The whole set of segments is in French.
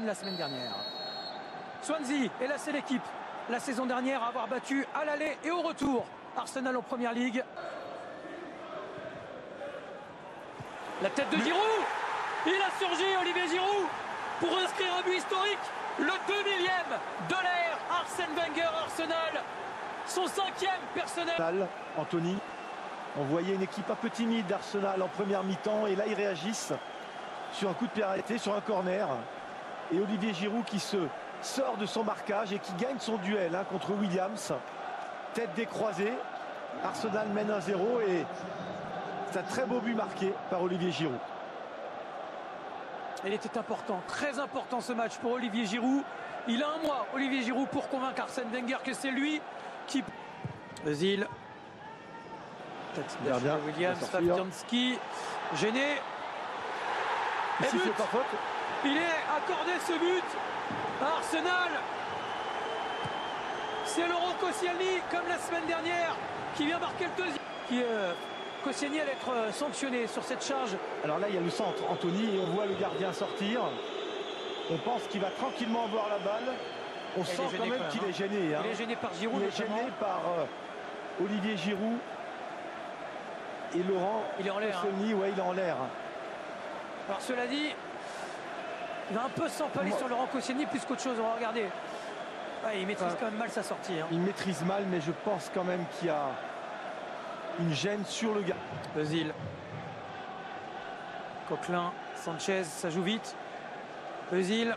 la semaine dernière. Swansea, et là c'est l'équipe, la saison dernière, à avoir battu à l'aller et au retour Arsenal en Première Ligue. La tête de Giroud, il a surgi Olivier Giroud pour inscrire un but historique, le 2000e de l'ère Arsène Wenger Arsenal, son 5e personnel. Anthony, on voyait une équipe un peu timide d'Arsenal en première mi-temps et là ils réagissent sur un coup de pied arrêté, sur un corner, et Olivier Giroud qui se sort de son marquage et qui gagne son duel contre Williams, tête décroisée. Arsenal mène 1-0 et c'est un très beau but marqué par Olivier Giroud. Il était important, très important ce match pour Olivier Giroud. Il a un mois, Olivier Giroud, pour convaincre Arsène Wenger que c'est lui qui... Özil, Williams, Fabianski, gêné. Ici c'est pas faute. Il est accordé ce but à Arsenal. C'est Laurent Koscielny, comme la semaine dernière, qui vient marquer le deuxième. Koscielny allait être sanctionné sur cette charge. Alors là il y a le centre, Anthony, et on voit le gardien sortir. On pense qu'il va tranquillement avoir la balle. On sent quand même qu'il est gêné. Il est gêné par Giroud. Il est gêné par Olivier Giroud et Laurent Koscielny. Ouais, il est en l'air. Alors cela dit, il va un peu s'empaler sur Laurent Koscielny plus qu'autre chose. On va regarder. Ouais, il maîtrise quand même mal sa sortie. Il maîtrise mal, mais je pense quand même qu'il y a une gêne sur le gars. Özil, Coquelin, Sanchez, ça joue vite. Özil,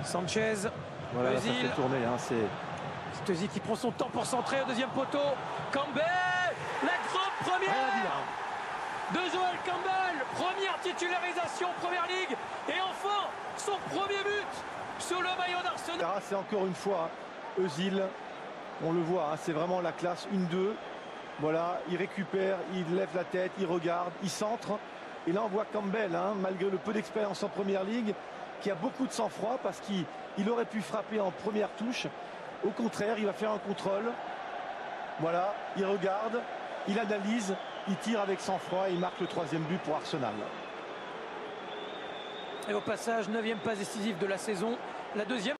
Sanchez, voilà, Özil. Ça fait tourner, c'est Özil qui prend son temps pour centrer au deuxième poteau. Campbell, la grande première de Joel Campbell, première titularisation Première Ligue et enfin son premier but sur le maillot d'Arsenal. C'est encore une fois Özil, on le voit, c'est vraiment la classe 1-2. Voilà, il récupère, il lève la tête, il regarde, il centre. Et là on voit Campbell, malgré le peu d'expérience en Première Ligue, qui a beaucoup de sang-froid parce qu'il aurait pu frapper en première touche. Au contraire, il va faire un contrôle. Voilà, il regarde, il analyse, il tire avec sang-froid et il marque le 3e but pour Arsenal. Et au passage, 9e passe décisive de la saison, la 2e.